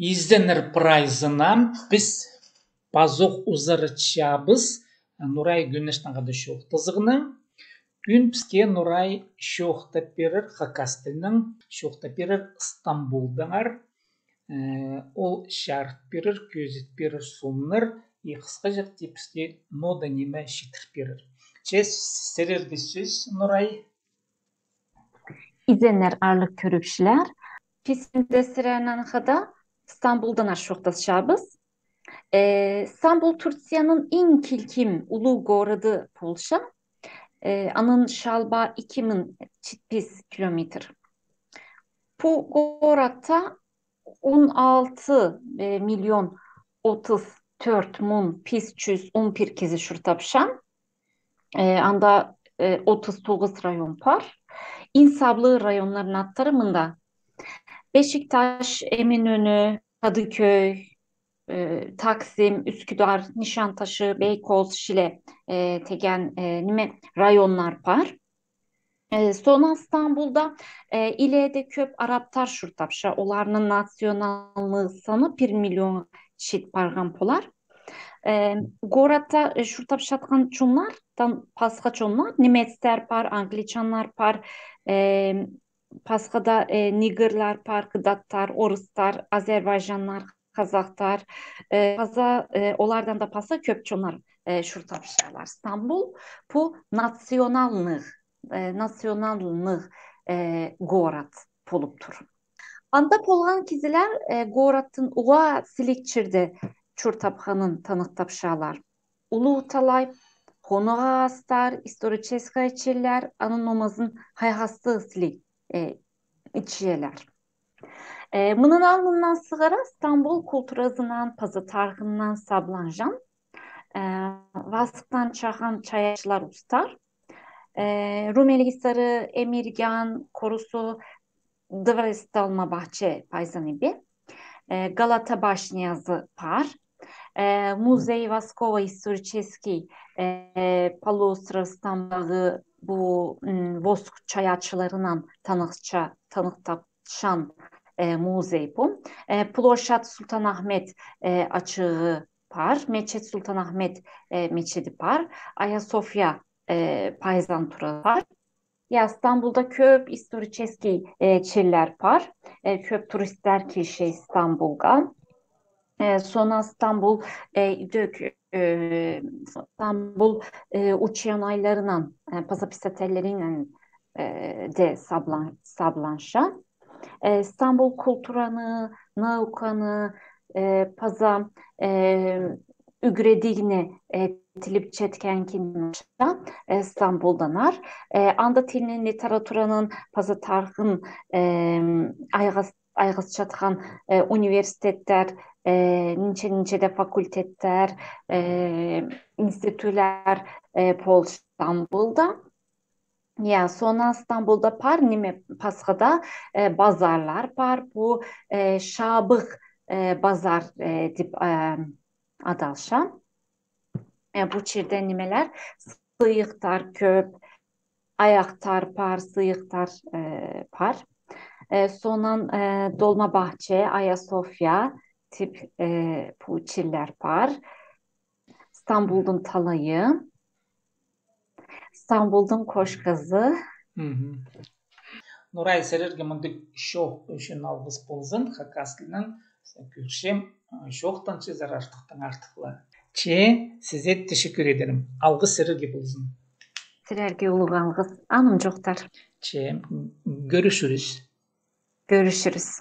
İzlenir prayzına biz bazok uzarıçabız Nuray Güneş'ten kadar şoğuk tızığını. Gün bizge Nuray şoğukta berir Hakastil'nin şoğukta berir İstanbul'danar. Ol şart berir, gözet berir sonlar. Kıskaca bizge noda nime şitir berir. Sererdi söz Nuray. İzlenir arlık körükşiler. Pisinde Sirenan Hada İstanbul'dan aşıqtaşabız. İstanbul Türkiye'nin en kilkim ulu goradı Polşa. Anın şalba 2000 çitpis kilometre. Bu goratta 16 milyon 34 mun pis 11 kezi şurtapşan. Anda 39 rayon var. İnsablı rayonların attarımında Beşiktaş, Eminönü, Kadıköy, Taksim, Üsküdar, Nişantaşı, Beykoz, Şile tegen nime rayonlar var. Sonra İstanbul'da ilede köp Araptar şurtapşa. Olarının nasyonallığı sanı 1 milyon şit bargan polar. Gorat'ta şurtapşatkan çonlardan pasqa çonlar, Nimetler par, Angliçanlar par, Paska'da Nigırlar par, Kıdatlar, Oruslar, Azerbaycanlar, Kazaklar, olardan da pasa köpçonlar şurtapşalar. İstanbul bu nasyonallık Gorat poluptur. Anda polgan kiziler Gorat'ın uğa silikçirde çurtaphanın tanıktapşalar. Ulu talay, konuğa astar, istoriçeska içirler, anın nomazın hayhastı silik içiyeler. Mının alnından sığara İstanbul kulturazından, pazı tarhından sablanjan, vasıftan çahan çayaçlar ustar, Rumeli Hisarı, Emirgan, Korusu, Dıvristalma Bahçe Payzanibi, Galata Başniyazı Par, Muzey Vaskova Historiçeski Palusrastan bağı bu Vosk çayaçılarından tanıktapşan muzey bu. Ploşat Sultanahmet açığı par, Meçet Sultanahmet meçidi par, Ayasofya Payzantura par. Ya İstanbul'da köp historiçeski çiller par. Köp turistler ki İstanbul'a. Sonra İstanbul İstanbul uçuyan aylarından pasapistateleriyle de sablanşa. İstanbul kulturanı, naukanı, paza ügrediğini tilip çetken kinmişa İstanbul'danar. Anda tilinin literaturanın paza tarhın aygız çatkan üniversitetler, ninçe de fakultetler, institutlar Pol İstanbul'da. Ya sonra İstanbul'da par nime Paska'da bazarlar par bu Şabık bazar tip adalşa. Bu çirde nimeler sıyıktar köp, ayaktar par, sıyıktar par. Sonra Dolmabahçe, Ayasofya tip bu çiller par. İstanbul'un talayı, İstanbul'un koşkazı. Nuray sererge mundik şoğuk üçün algız bolzun, Hakastil'nin kürşem şoğuktan çizer artıkla. Size teşekkür ederim. Algız sererge bolzun. Sererge ulu algız. Anım çoktar. Görüşürüz. Görüşürüz.